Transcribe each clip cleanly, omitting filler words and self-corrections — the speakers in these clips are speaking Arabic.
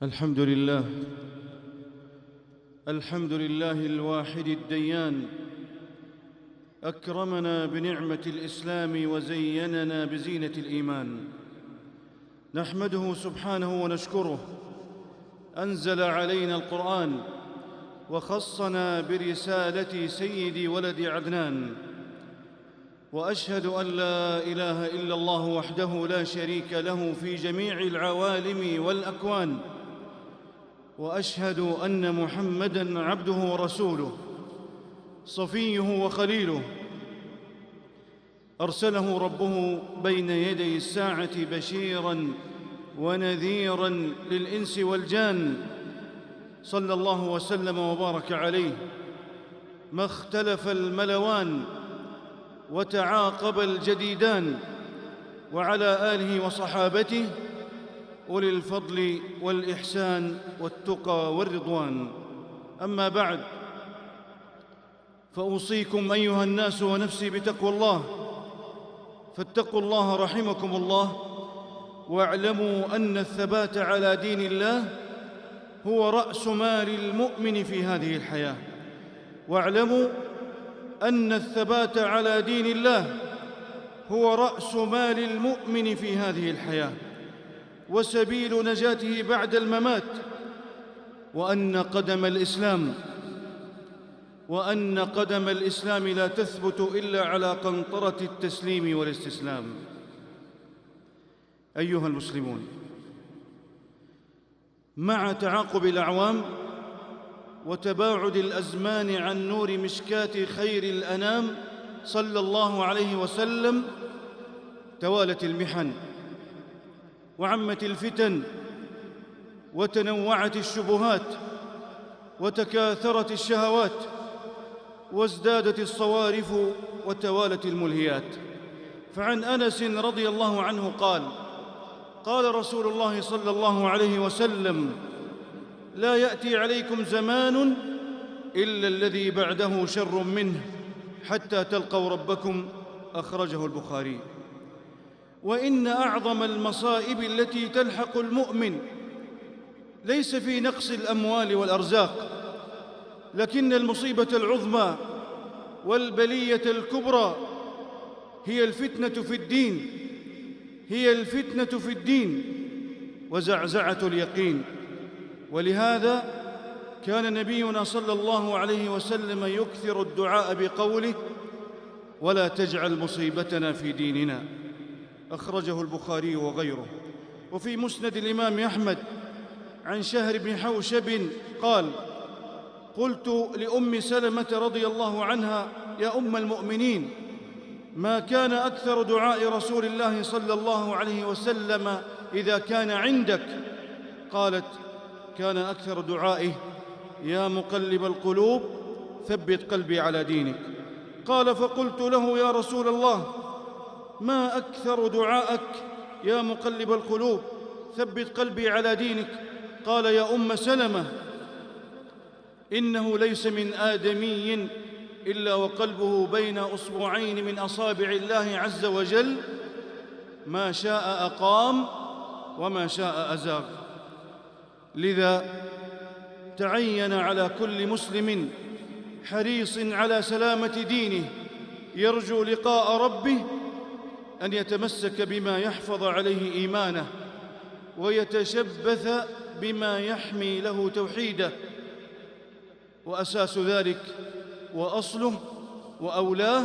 الحمد لله. الحمد لله الواحد الديان، أكرمنا بنعمة الإسلام وزيننا بزينة الإيمان. نحمده سبحانه ونشكره، أنزل علينا القرآن وخصنا برسالة سيد ولد عدنان. وأشهد أن لا إله إلا الله وحده لا شريك له في جميع العوالم والأكوان، وأشهد أن محمدًا عبده ورسوله، صفيه وخليله، أرسله ربه بين يدي الساعة بشيراً ونذيراً للإنس والجان، صلى الله وسلم وبارك عليه. ما اختلف الملوان وتعاقب الجديدان، وعلى آله وصحابته أولي الفضل والإحسان والتقى والرضوان. أما بعد، فأوصيكم أيها الناس ونفسي بتقوى الله، فاتقوا الله رحمكم الله، واعلموا أن الثبات على دين الله هو رأس مال المؤمن في هذه الحياة. واعلموا أن الثبات على دين الله هو رأس مال المؤمن في هذه الحياة وسبيل نجاته بعد الممات، وأن قدم الإسلام لا تثبت إلا على قنطرة التسليم والاستسلام. أيها المسلمون، مع تعاقب الأعوام وتباعد الأزمان عن نور مشكاة خير الأنام صلى الله عليه وسلم، توالت المحن وعمت الفتن وتنوعت الشبهات وتكاثرت الشهوات وازدادت الصوارف وتوالت الملهيات. فعن أنس رضي الله عنه قال: قال رسول الله صلى الله عليه وسلم: لا يأتي عليكم زمان إلا الذي بعده شر منه حتى تلقوا ربكم. أخرجه البخاري. وإن أعظم المصائب التي تلحق المؤمن ليس في نقص الأموال والأرزاق، لكن المصيبة العظمى والبلية الكبرى هي الفتنة في الدين وزعزعة اليقين. ولهذا كان نبينا صلى الله عليه وسلم يكثر الدعاء بقوله: ولا تجعل مصيبتنا في ديننا. أخرجه البخاري وغيره. وفي مسند الإمام أحمد عن شهر بن حوشب قال: قلت لأم سلمة رضي الله عنها: يا أم المؤمنين، ما كان أكثر دعاء رسول الله صلى الله عليه وسلم إذا كان عندك؟ قالت: كان أكثر دعائه: يا مقلب القلوب ثبت قلبي على دينك. قال: فقلت له: يا رسول الله، ما أكثر دعائك يا مقلب القلوب ثبت قلبي على دينك؟ قال: يا أم سلمة، إنه ليس من آدمي إلا وقلبه بين أصبعين من أصابع الله عز وجل، ما شاء أقام وما شاء أزاغ. لذا تعين على كل مسلم حريص على سلامة دينه يرجو لقاء ربه أن يتمسك بما يحفظ عليه إيمانه ويتشبث بما يحمي له توحيده. وأساس ذلك وأصله وأولاه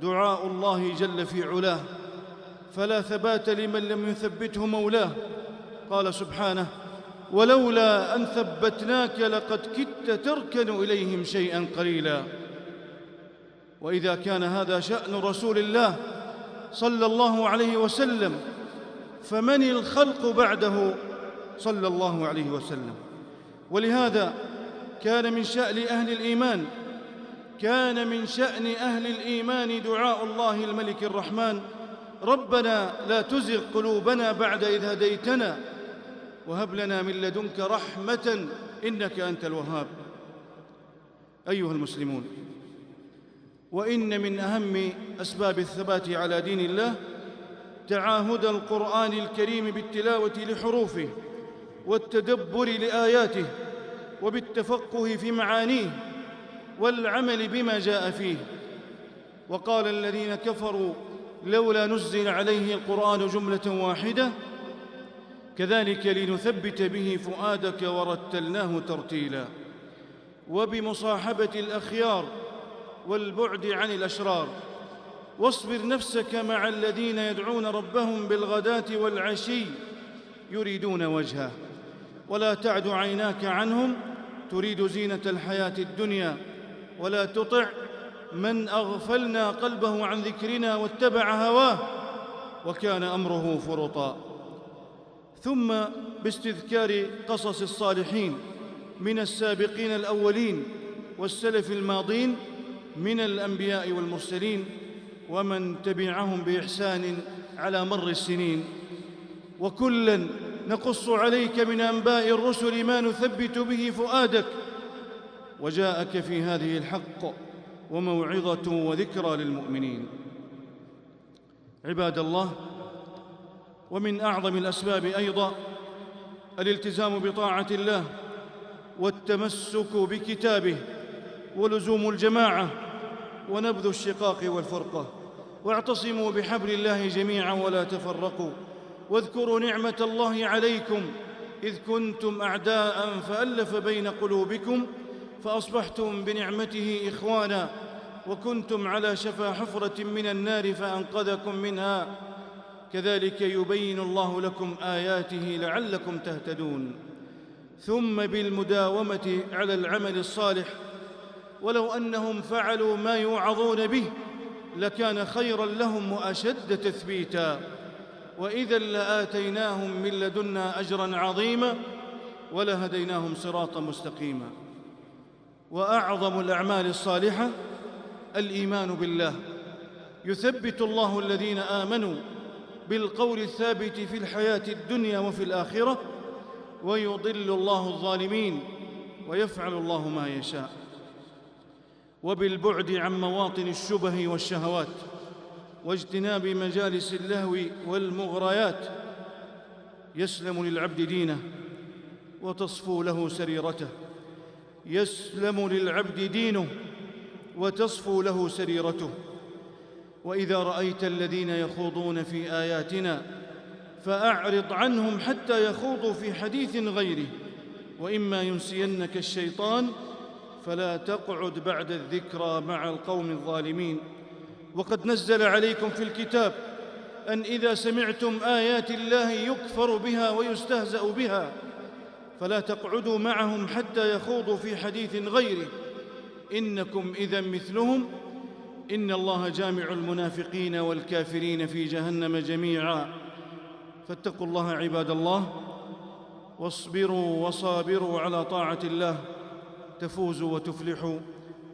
دعاء الله جل في علاه، فلا ثبات لمن لم يثبته مولاه. قال سبحانه: ولولا أن ثبتناك لقد كدت تركن إليهم شيئا قليلا. وإذا كان هذا شأن رسول الله صلى الله عليه وسلم، فمن الخلق بعده صلى الله عليه وسلم؟ ولهذا كان من شأن أهل الإيمان دعاء الله الملك الرحمن: ربنا لا تزغ قلوبنا بعد إذ هديتنا وهب لنا من لدنك رحمة إنك أنت الوهاب. أيها المسلمون، وإن من أهم أسباب الثبات على دين الله تعاهد القرآن الكريم بالتلاوة لحروفه والتدبر لآياته وبالتفقه في معانيه والعمل بما جاء فيه. وقال الذين كفروا لولا نزل عليه القرآن جملة واحدة كذلك لنثبت به فؤادك ورتلناه ترتيلا. وبمصاحبة الأخيار والبعد عن الأشرار. واصبر نفسك مع الذين يدعون ربهم بالغداة والعشي يريدون وجهه ولا تعد عيناك عنهم تريد زينة الحياة الدنيا ولا تطع من أغفلنا قلبه عن ذكرنا واتبع هواه وكان أمره فرطا. ثم باستذكار قصص الصالحين من السابقين الأولين والسلف الماضين من الأنبياء والمرسلين ومن تبعهم بإحسان على مر السنين. وكلاً نقص عليك من أنباء الرسل ما نثبت به فؤادك وجاءك في هذه الحق وموعظة وذكرى للمؤمنين. عباد الله، ومن أعظم الأسباب أيضا الالتزام بطاعة الله والتمسك بكتابه ولزوم الجماعة ونبذ الشقاق والفرقة. واعتصموا بحبل الله جميعا ولا تفرقوا واذكروا نعمة الله عليكم إذ كنتم أعداء فألف بين قلوبكم فأصبحتم بنعمته إخوانا وكنتم على شفا حفرة من النار فأنقذكم منها كذلك يبين الله لكم آياته لعلكم تهتدون. ثم بالمداومة على العمل الصالح ولو أنهم فعلوا ما يوعظون به لكان خيراً لهم وأشد تثبيتاً وإذا لآتيناهم من لدنا أجراً عظيماً ولهديناهم صراطاً مستقيماً. وأعظم الأعمال الصالحة الإيمان بالله. يثبت الله الذين آمنوا بالقول الثابت في الحياة الدنيا وفي الآخرة ويضل الله الظالمين ويفعل الله ما يشاء. وبالبعد عن مواطن الشبه والشهوات واجتناب مجالس اللهو والمغريات يسلم للعبد دينه وتصفو له سريرته. يسلم للعبد دينه وتصفو له سريرته. وإذا رأيت الذين يخوضون في آياتنا فأعرض عنهم حتى يخوضوا في حديث غيره وإما ينسينك الشيطان فلا تقعد بعد الذكرى مع القوم الظالمين. وقد نزل عليكم في الكتاب أن إذا سمعتم آيات الله يكفر بها ويستهزأ بها فلا تقعدوا معهم حتى يخوضوا في حديث غيره إنكم إذا مثلهم إن الله جامع المنافقين والكافرين في جهنم جميعا. فاتقوا الله عباد الله واصبروا وصابروا على طاعة الله تفوزوا وتفلحوا.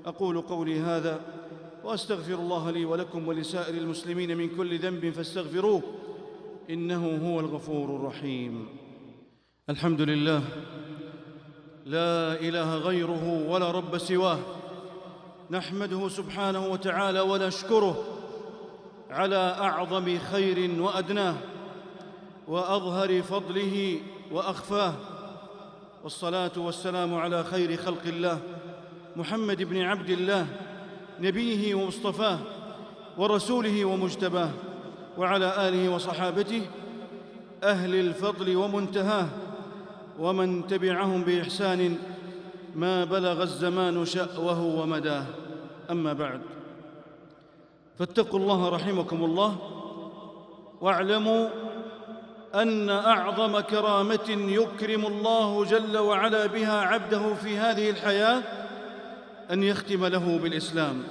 أقول قولي هذا وأستغفر الله لي ولكم ولسائر المسلمين من كل ذنب فاستغفروه إنه هو الغفور الرحيم. الحمد لله لا إله غيره ولا رب سواه. نحمده سبحانه وتعالى ونشكره على أعظم خير وأدناه وأظهر فضله وأخفاه. والصلاة والسلام على خير خلق الله محمد بن عبد الله نبيه ومصطفاه ورسوله ومجتباه وعلى آله وصحابته أهل الفضل ومنتهاه ومن تبعهم بإحسان ما بلغ الزمان شأوه ومداه. أما بعد فاتقوا الله رحمكم الله واعلموا أن أعظم كرامة يكرم الله جل وعلا بها عبده في هذه الحياة أن يختم له بالإسلام.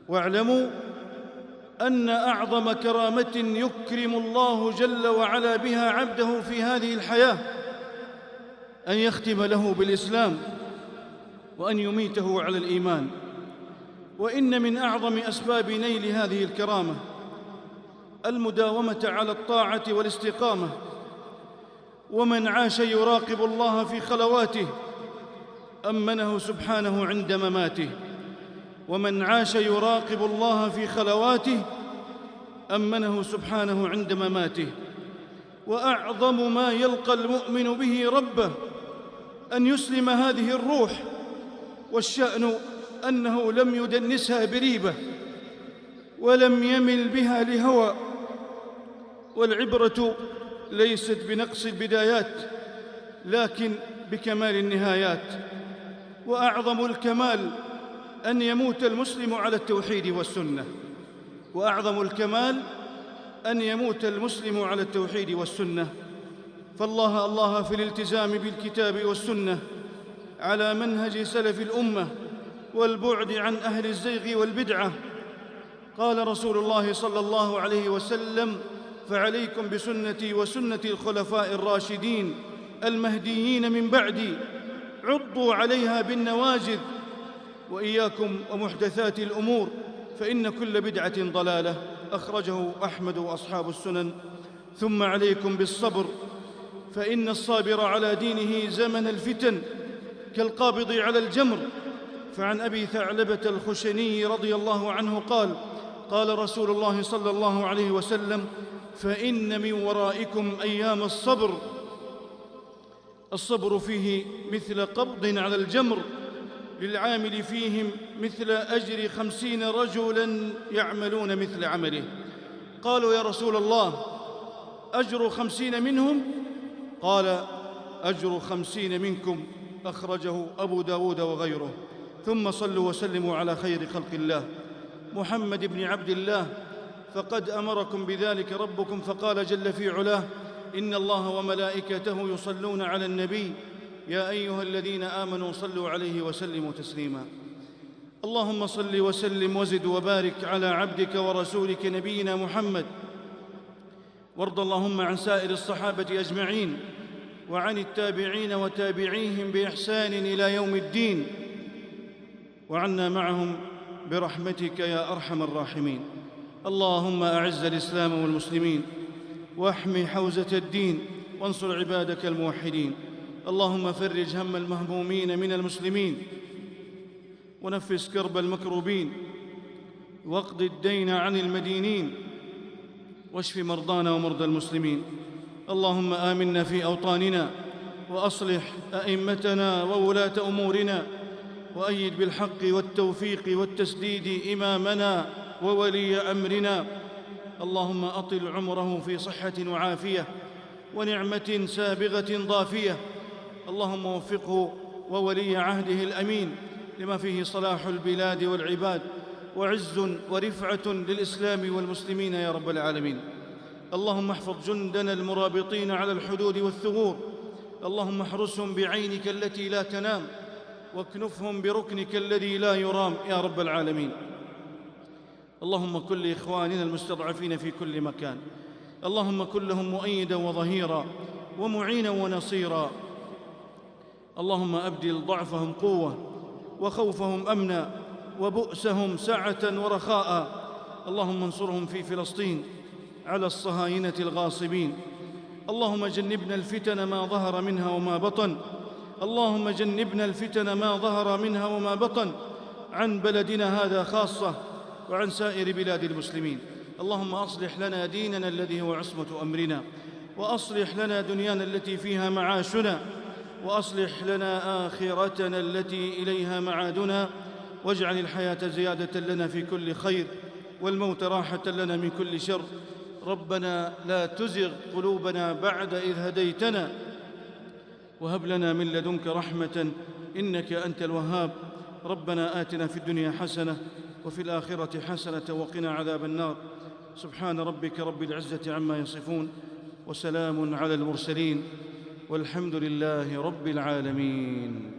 واعلموا أن أعظم كرامة يكرم الله جل وعلا بها عبده في هذه الحياة أن يختم له بالإسلام وأن يميته على الإيمان. وإن من أعظم أسباب نيل هذه الكرامة المداومة على الطاعة والاستقامة. ومن عاش يراقب الله في خلواته أمنه سبحانه عند مماته. ومن عاش يراقب الله في خلواته أمنه سبحانه عند مماته. وأعظم ما يلقى المؤمن به ربه أن يسلم هذه الروح، والشأن أنه لم يدنسها بريبة ولم يمل بها لهوى. والعبرة ليست بنقص البدايات لكن بكمال النهايات. وأعظم الكمال أن يموت المسلم على التوحيد والسنة، وأعظم الكمال أن يموت المسلم على التوحيد والسنة. فالله الله في الالتزام بالكتاب والسنة على منهج سلف الأمة والبعد عن أهل الزيغ والبدعة. قال رسول الله صلى الله عليه وسلم: فعليكم بسنتي وسنة الخلفاء الراشدين المهديين من بعدي، عضوا عليها بالنواجذ، وإياكم ومحدثات الأمور فإن كل بدعة ضلالة. أخرجه أحمد وأصحاب السنن. ثم عليكم بالصبر، فإن الصابر على دينه زمن الفتن كالقابض على الجمر. فعن أبي ثعلبة الخشني رضي الله عنه قال: قال رسول الله صلى الله عليه وسلم: فإن من ورائكم أيام الصبر، الصبر فيه مثل قبض على الجمر، للعامل فيهم مثل أجر 50 رجلاً يعملون مثل عمله. قالوا: يا رسول الله، أجر 50 منهم؟ قال: أجر 50 منكم. أخرجه أبو داود وغيره. ثم صلوا وسلموا على خير خلق الله محمد بن عبد الله، فقد أمركم بذلك ربكم فقال جل في علاه: إن الله وملائكته يصلون على النبي يا أيها الذين آمنوا صلوا عليه وسلموا تسليما. اللهم صل وسلم وزد وبارك على عبدك ورسولك نبينا محمد، وارض اللهم عن سائر الصحابة أجمعين وعن التابعين وتابعيهم بإحسان إلى يوم الدين، وعنا معهم برحمتك يا أرحم الراحمين. اللهم أعز الإسلام والمسلمين، واحمِ حوزة الدين، وانصر عبادك الموحدين. اللهم فرج هم المهمومين من المسلمين، ونفس كرب المكروبين، واقض الدين عن المدينين، واشف مرضانا ومرضى المسلمين. اللهم آمنا في أوطاننا، وأصلح أئمتنا وولاة أمورنا، وأيد بالحق والتوفيق والتسديد إمامنا وولي أمرنا. اللهم أطل عمره في صحة وعافية ونعمة سابغة ضافية. اللهم وفقه وولي عهده الأمين لما فيه صلاح البلاد والعباد وعز ورفعة للإسلام والمسلمين يا رب العالمين. اللهم احفظ جندنا المرابطين على الحدود والثغور. اللهم احرسهم بعينك التي لا تنام، واكنفهم بركنك الذي لا يرام يا رب العالمين. اللهم كن لإخواننا المستضعفين في كل مكان، اللهم كن لهم مؤيدا وظهيرا ومعينا ونصيرا. اللهم أبدل ضعفهم قوة وخوفهم أمنا وبؤسهم سعة ورخاء. اللهم انصرهم في فلسطين على الصهاينة الغاصبين. اللهم جنبنا الفتن ما ظهر منها وما بطن، اللهم جنبنا الفتن ما ظهر منها وما بطن، عن بلدنا هذا خاصة وعن سائر بلاد المسلمين. اللهم أصلح لنا ديننا الذي هو عصمة أمرنا، وأصلح لنا دنيانا التي فيها معاشنا، وأصلح لنا آخرتنا التي إليها معادنا، واجعل الحياة زيادة لنا في كل خير، والموت راحة لنا من كل شر. ربنا لا تزغ قلوبنا بعد إذ هديتنا، وهب لنا من لدنك رحمة إنك أنت الوهاب. ربنا آتنا في الدنيا حسنة وفي الآخرة حسنة وقنا عذاب النار. سبحان ربك رب العزة عما يصفون، وسلام على المرسلين، والحمد لله رب العالمين.